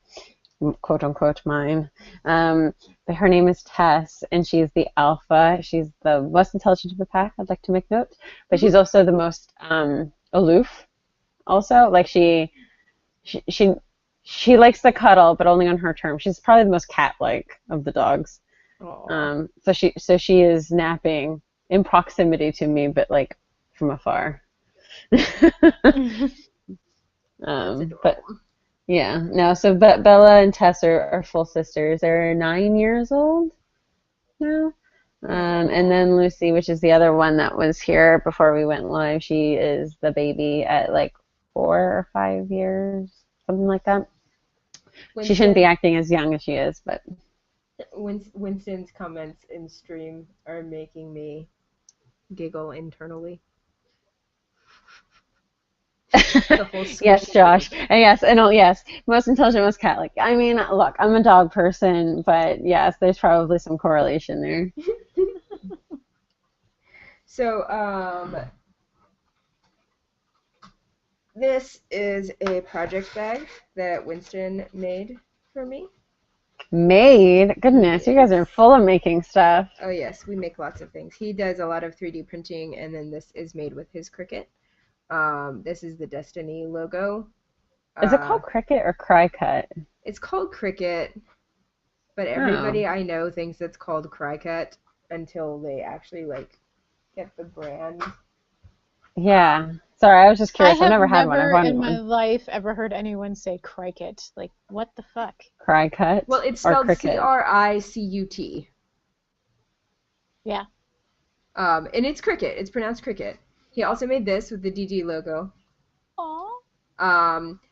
quote unquote mine. But her name is Tess, and she's the alpha. She's the most intelligent of the pack. I'd like to make note, but she's also the most aloof. Also, like she she she likes to cuddle, but only on her terms. She's probably the most cat-like of the dogs. Aw. So she is napping in proximity to me, but like from afar. That's But adorable. yeah, no. So but Bella and Tess are full sisters. They're 9 years old now. And Aw. then Lucy, which is the other one that was here before we went live, she is the baby at like 4 or 5 years, something like that. She shouldn't be Winston, acting as young as she is, but Winston's comments in stream are making me giggle internally. The whole yes, squishy Josh. thing. And yes, most intelligent, most cat-like. I mean, look, I'm a dog person, but yes, there's probably some correlation there. So, this is a project bag that Winston made for me. Made? Goodness, you guys are Yes. full of making stuff. Oh yes, we make lots of things. He does a lot of 3D printing, and then this is made with his Cricut. This is the Destiny logo. Is it Uh, called Cricut or Cry Cut? it's called Cricut, but Oh, everybody I know thinks it's called Cricut until they actually like get the brand. yeah. Sorry, I was just I curious. I've have never had one. I've never wanted in my one. life ever heard anyone say Cricut. Like, what the fuck? Cry Cut Well, it's or spelled Cricut? Cricut. Yeah. And it's Cricut. It's pronounced Cricut. He also made this with the DG logo. Aw.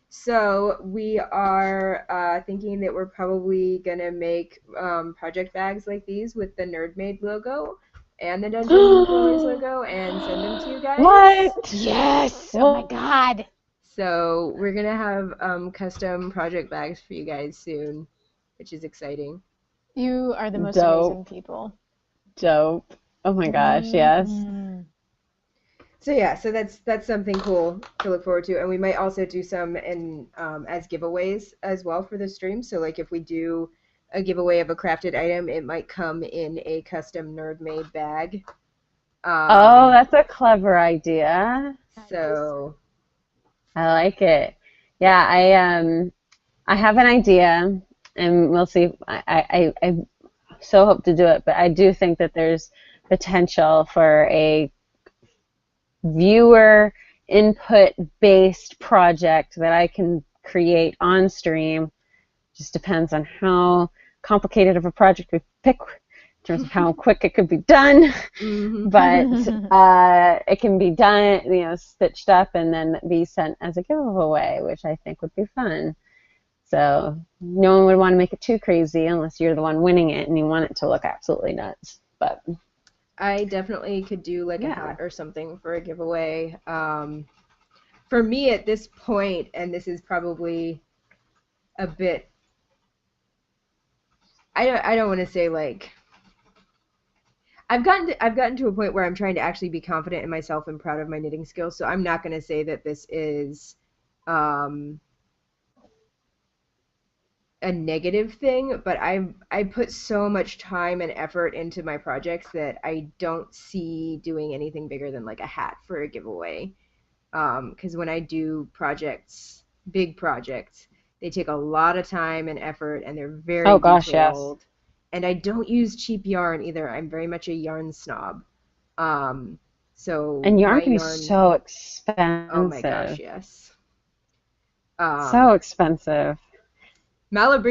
So we are thinking that we're probably gonna make project bags like these with the Nerd Made logo and the Dungeons and Dwellers logo and send them to you guys. What? Yes. Oh my God. So we're gonna have custom project bags for you guys soon, which is exciting. You are the most amazing Dope. people. Dope. Oh my gosh, yes. Mhm. So yeah, so that's something cool to look forward to, and we might also do some in as giveaways as well for the stream. So like if we do a giveaway of a crafted item, it might come in a custom nerd made bag. Oh, Um, that's a clever idea. so I like it. Yeah, I have an idea, and we'll see. I so hope to do it, but I do think that there's potential for a viewer input based project that I can create on stream. Just depends on how complicated of a project we pick in terms of how quick it could be done. mhm. But it can be done, stitched up and then be sent as a giveaway, which I think would be fun. So no one would want to make it too crazy unless you're the one winning it and you want it to look absolutely nuts. But I definitely could do like a yeah. hat or something for a giveaway. For me at this point, and this is probably a bit, I don't want to say like I've gotten to a point where I'm trying to actually be confident in myself and proud of my knitting skills. So I'm not going to say that this is um, a negative thing, but I put so much time and effort into my projects that I don't see doing anything bigger than like a hat for a giveaway. Because when I do projects, big projects, they take a lot of time and effort, and they're very Oh gosh, yes. detailed. And I don't use cheap yarn either. I'm very much a yarn snob. Um, so And yarn my can be yarn, so oh my gosh, expensive. yes. So Um, expensive.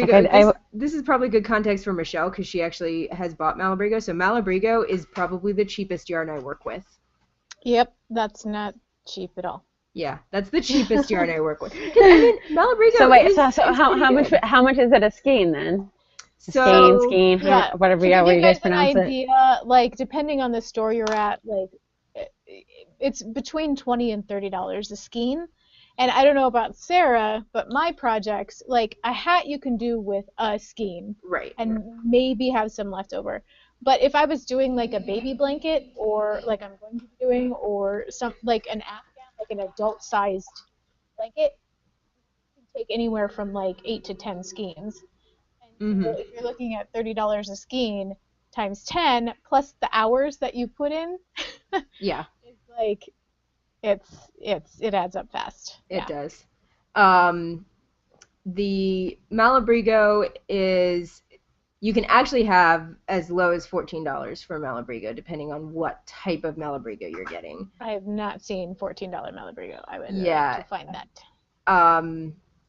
Like Malabrigo, this is probably good context for Michelle because she actually has bought Malabrigo. So Malabrigo is probably the cheapest yarn I work with. Yep, that's not cheap at all. Yeah, that's the cheapest yarn I work with. 'Cause, I mean, Malabrigo So wait, is so is how pretty how much good. how much is it a skein then? A So skein, Yeah, whatever to give way you you guys guys an pronounce it. idea, like depending on the store you're at, like it's between $20 and $30 a skein, And I don't know about Sarah, but my projects, like a hat you can do with a skein Right. and maybe have some left over. But if I was doing like a baby blanket or like I'm going to be doing or some like an afghan, like an adult sized blanket, it can take anywhere from like 8 to 10 skeins. And so Mhm. if you're looking at $30 a skein times 10 plus the hours that you put in, Yeah, it's like it adds up fast. it Yeah. does. Um, the Malabrigo is you can actually have as low as $14 for Malabrigo, depending on what type of Malabrigo you're getting. I have not seen $14 Malabrigo. I would like Yeah. to find that.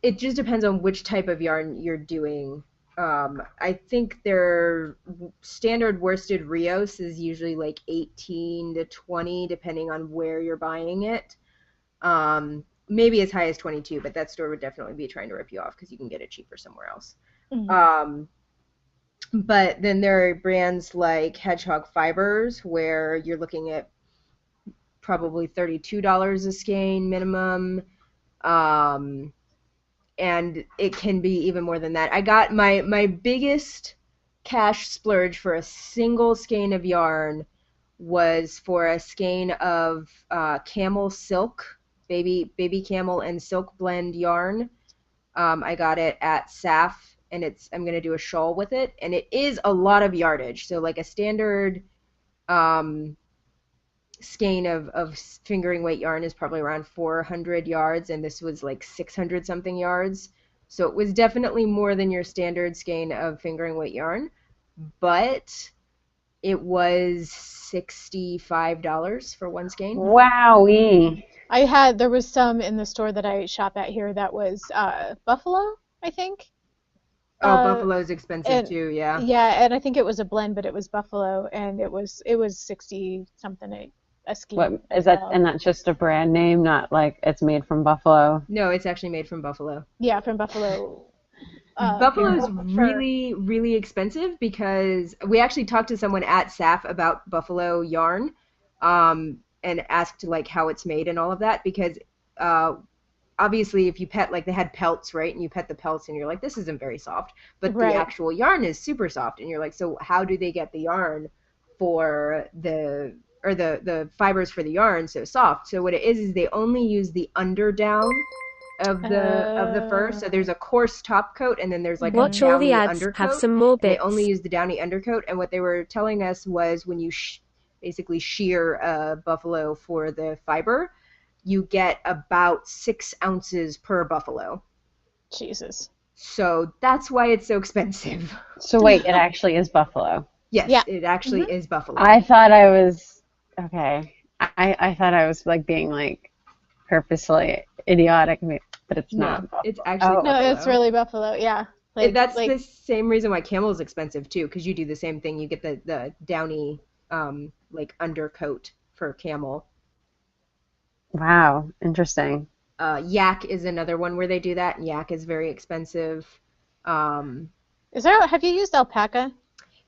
It just depends on which type of yarn you're doing. I think their standard worsted Rios is usually like 18 to 20, depending on where you're buying it. Maybe as high as 22, but that store would definitely be trying to rip you off because you can get it cheaper somewhere else. Mhm. But then there are brands like Hedgehog Fibers where you're looking at probably $32 a skein minimum. And it can be even more than that. I got my biggest cash splurge for a single skein of yarn was for a skein of camel silk, baby camel and silk blend yarn. I got it at SAF, and I'm gonna do a shawl with it, and it is a lot of yardage. So like a standard skein of fingering weight yarn is probably around 400 yards, and this was like 600 something yards. So it was definitely more than your standard skein of fingering weight yarn, but it was $65 for one skein. Wowee. There was some in the store that I shop at here that was Buffalo, I think. Oh, Uh, Buffalo's expensive and too, yeah. yeah, and I think it was a blend, but it was Buffalo, and it was 60 something a skein What as is that? well. And that's just a brand name, not like it's made from Buffalo. No, it's actually made from Buffalo. Yeah, from Buffalo. Buffalo's for- really, really expensive because we actually talked to someone at SAF about buffalo yarn, and asked like how it's made and all of that because obviously if you pet, like they had pelts, right? And you pet the pelts and you're like, this isn't very soft, but Right. the actual yarn is super soft, and you're like, so how do they get the yarn for the fibers for the yarn so soft? So what it is they only use the underdown of the fur. So there's a coarse top coat, and then there's like Watch a all downy the ads, undercoat. have some more And they bits. only use the downy undercoat, and what they were telling us was when you basically shear a buffalo for the fiber, you get about 6 ounces per buffalo. Jesus. So that's why it's so expensive. So wait, it actually is Buffalo. Yes, Yeah. it actually is buffalo. I thought I was okay. I thought I was like being like purposely idiotic, but it's No, not. it's actually Oh. No, buffalo. it's really Buffalo. Yeah. That's the same reason why camel is expensive too, because you do the same thing. You get the downy like undercoat for camel. Wow, interesting. Yak is another one where they do that, and yak is very expensive. Have you used alpaca?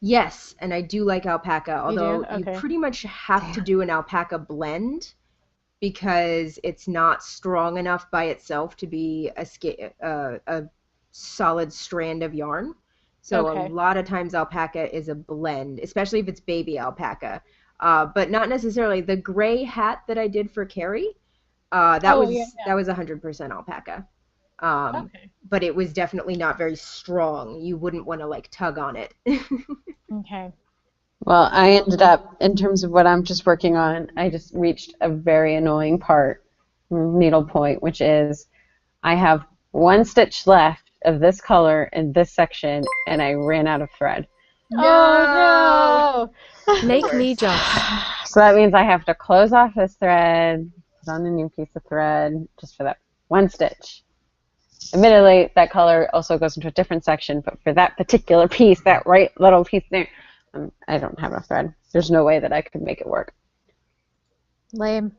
Yes, and I do like alpaca, although you Okay. pretty much have to do an alpaca blend because it's not strong enough by itself to be a solid strand of yarn. So Okay. a lot of times alpaca is a blend, especially if it's baby alpaca. But not necessarily. The gray hat that I did for Carrie, that was 100% alpaca. Okay. But it was definitely not very strong. You wouldn't want to like tug on it. Okay. Well, I ended up, in terms of what I'm just working on, I just reached a very annoying part, needlepoint, which is I have one stitch left of this color in this section, and I ran out of thread. Oh no! Make me jealous. So that means I have to close off this thread, put on a new piece of thread, just for that one stitch. Admittedly, that color also goes into a different section, but for that particular piece, that right little piece there, I don't have enough thread. There's no way that I could make it work. Lame.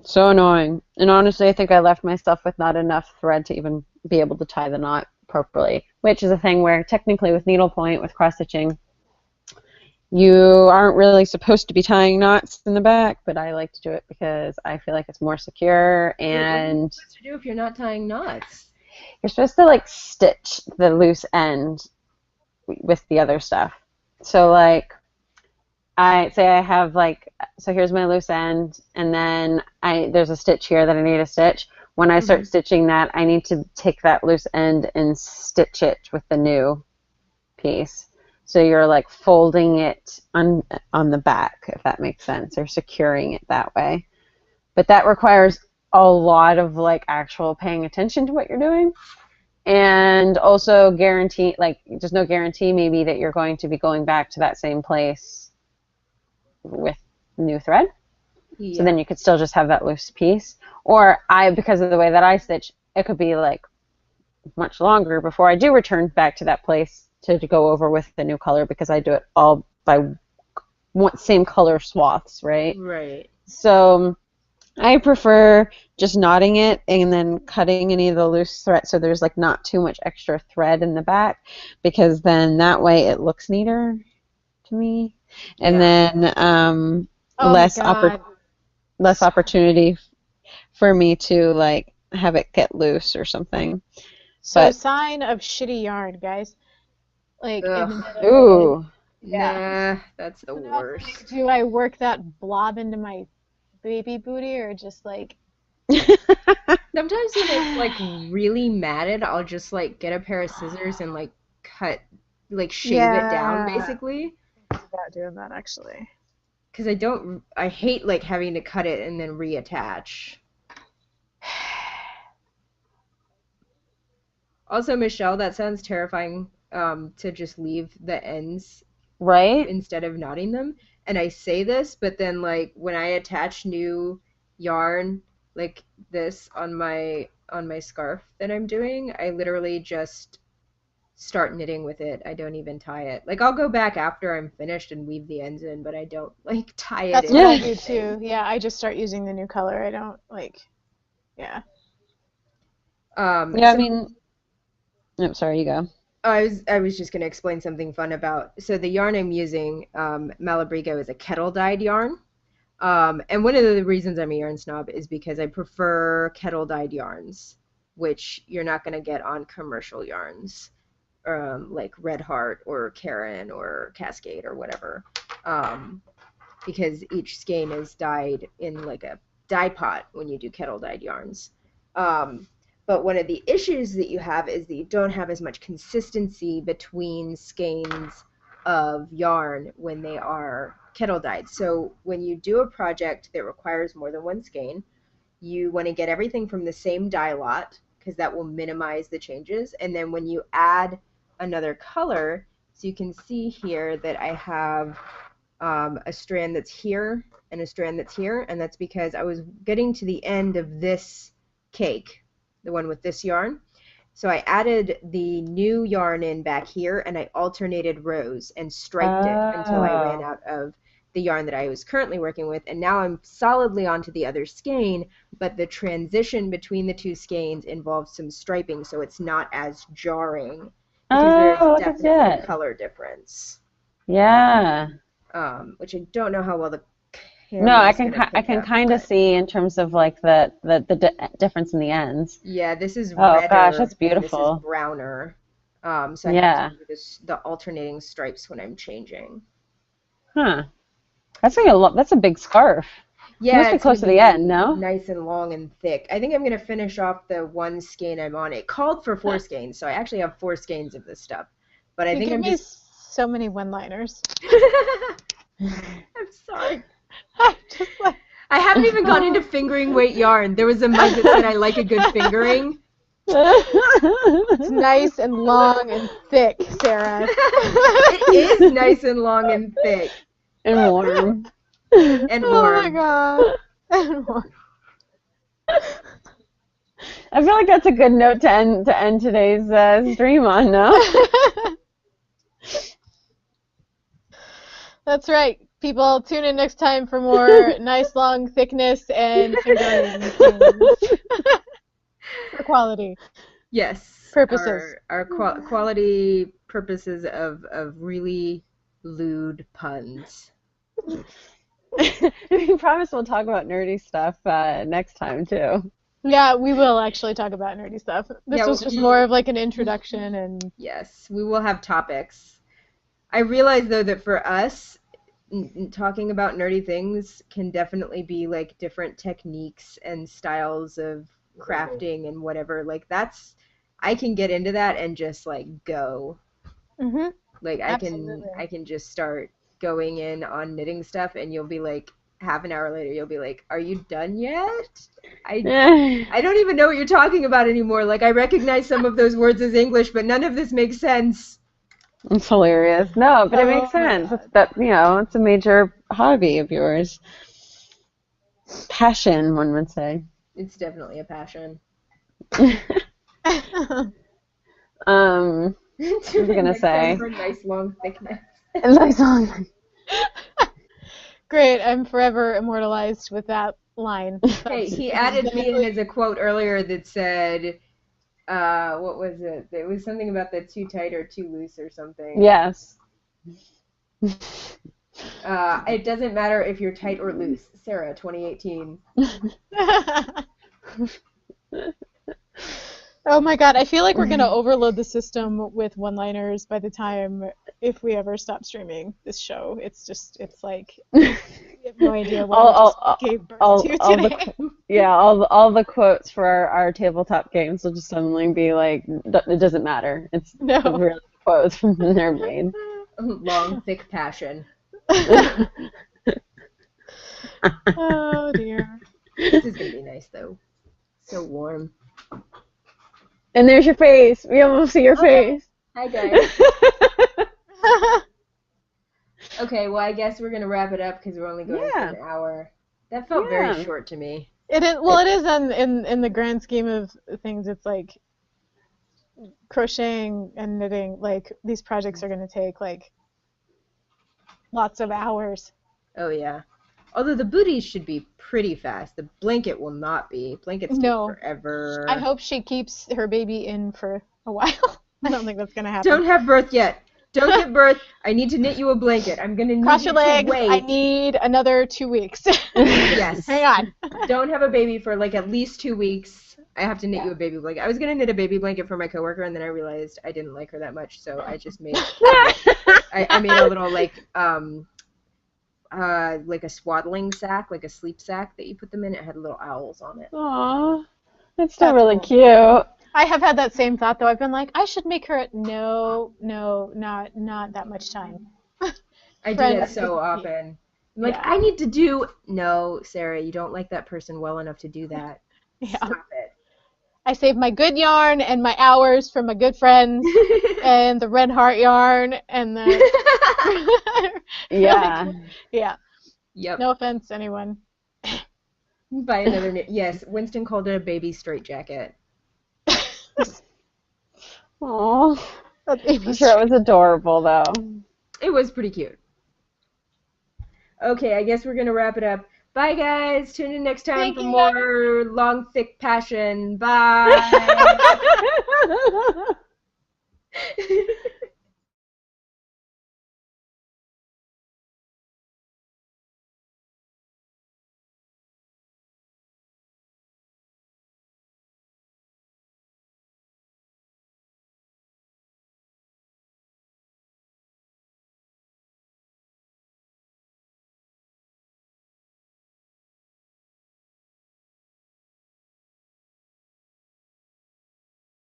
So annoying. And honestly, I think I left myself with not enough thread to even be able to tie the knot properly, which is a thing where technically with needlepoint, with cross-stitching, You aren't really supposed to be tying knots in the back, but I like to do it because I feel like it's more secure, Wait, what are you and supposed to do if you're not tying knots? you're supposed to like stitch the loose end with the other stuff. So like I say I have like, so here's my loose end, and then there's a stitch here that I need to stitch. When I start stitching that, I need to take that loose end and stitch it with the new piece. So you're like folding it on the back, if that makes sense, or securing it that way. But that requires a lot of like actual paying attention to what you're doing. And also guarantee, like there's no guarantee maybe that you're going to be going back to that same place with new thread. Yeah. So then you could still just have that loose piece. Or because of the way that I stitch, it could be like much longer before I do return back to that place to go over with the new color, because I do it all by same color swaths, right? Right. So I prefer just knotting it and then cutting any of the loose thread so there's like not too much extra thread in the back, because then that way it looks neater to me. And then less opportunity for me to like have it get loose or something. So sign of shitty yarn, guys. Like, ooh. Nah, that's the worst. Do I work that blob into my baby booty, or just like... Sometimes when it's like really matted, I'll just like get a pair of scissors and like cut, like shave it down basically. I'm about doing that actually. Because I hate like having to cut it and then reattach. Also, Michelle, that sounds terrifying, to just leave the ends right instead of knotting them. And I say this, but then like when I attach new yarn like this on my scarf that I'm doing, I literally just start knitting with it. I don't even tie it. Like I'll go back after I'm finished and weave the ends in, but I don't like tie it. That's what I do too. Yeah, I just start using the new color. I don't like, yeah. I mean, no, sorry, you go. I was just going to explain something fun about, so the yarn I'm using, Malabrigo, is a kettle dyed yarn. And one of the reasons I'm a yarn snob is because I prefer kettle dyed yarns, which you're not going to get on commercial yarns, like Red Heart or Karen or Cascade or whatever, because each skein is dyed in like a dye pot when you do kettle dyed yarns. But one of the issues that you have is that you don't have as much consistency between skeins of yarn when they are kettle dyed. So when you do a project that requires more than one skein, you want to get everything from the same dye lot, because that will minimize the changes. And then when you add another color, so you can see here that I have a strand that's here and a strand that's here, and that's because I was getting to the end of this cake, the one with this yarn. So I added the new yarn in back here, and I alternated rows and striped it until I ran out of the yarn that I was currently working with, and now I'm solidly onto the other skein, but the transition between the two skeins involves some striping, so it's not as jarring, because there's definitely a color difference. Yeah. Which I don't know how well the No, I can kind of see in terms of like the difference in the ends. Yeah, this is redder. Oh gosh, that's beautiful. This is browner. So I have to do the alternating stripes when I'm changing. Huh. That's like that's a big scarf. Yeah, must be close to the end, no? Nice and long and thick. I think I'm gonna finish off the one skein I'm on. It called for 4 skeins, so I actually have 4 skeins of this stuff. But I think I'm just so many one-liners. I'm sorry. I haven't even gone into fingering weight yarn. There was a mug that said I like a good fingering. It's nice and long and thick, Sarah. It is nice and long and thick. And warm. And warm. Oh my god. And warm. I feel like that's a good note to end today's stream on, no? That's right. People, tune in next time for more nice long thickness and fingering for quality. Yes. Purposes. Our quality purposes of really lewd puns. We promise we'll talk about nerdy stuff next time too. Yeah, we will actually talk about nerdy stuff. This Yeah, was just more of like an introduction and Yes, we will have topics. I realize though that for us, talking about nerdy things can definitely be like different techniques and styles of crafting and whatever. Like I can get into that and just like go. hmm Like Absolutely. I can just start going in on knitting stuff and you'll be like half an hour later you'll be like, "Are you done yet?" I don't even know what you're talking about anymore. Like I recognize some of those words as English, but none of this makes sense. It's hilarious. No, but it makes Oh my sense. God. It's that, it's a major hobby of yours. Passion, one would say. It's definitely a passion. What was I gonna Next say? time for nice long thick necks. Nice song. Great, I'm forever immortalized with that line. Hey, he added me in as a quote earlier that said, what was it? It was something about the too tight or too loose or something. Yes. It doesn't matter if you're tight or loose. Sarah, 2018. Oh my God, I feel like we're gonna overload the system with one-liners by the time if we ever stop streaming this show. It's like I have no idea what we just gave birth to today. All the quotes for our tabletop games will just suddenly be like, it doesn't matter. It's No. the real quotes from their brain. Long, thick passion. Oh dear. This is going to be nice, though. So warm. And there's your face. We almost see your face. Hi, guys. Okay, well, I guess we're going to wrap it up because we're only going for an hour. That felt very short to me. It is. Well, it is in the grand scheme of things. It's like crocheting and knitting. Like these projects are going to take like lots of hours. Oh, yeah. Although the booties should be pretty fast. The blanket will not be. Blankets take forever. I hope she keeps her baby in for a while. I don't think that's going to happen. Don't have birth yet. Don't give birth. I need to knit you a blanket. I'm going to need Cross you your legs. to wait. I need another 2 weeks. Yes. Hang on. Don't have a baby for like at least 2 weeks. I have to knit you a baby blanket. I was going to knit a baby blanket for my coworker, and then I realized I didn't like her that much, so I just made I made a little like a swaddling sack, like a sleep sack that you put them in. It had little owls on it. Aww. That's still really cute. I have had that same thought, though. I've been like, I should make her. No, not that much time. I do that so often. I'm like, I need to do. No, Sarah, you don't like that person well enough to do that. Yeah. Stop it. I save my good yarn and my hours from my good friends and the red heart yarn and the. Yeah. Yeah. Yep. No offense, anyone. Buy another knit. Yes, Winston called it a baby straitjacket. Aww. I'm sure it was adorable, though. It was pretty cute. Okay, I guess we're going to wrap it up. Bye, guys. Tune in next time for more long, thick passion. Bye.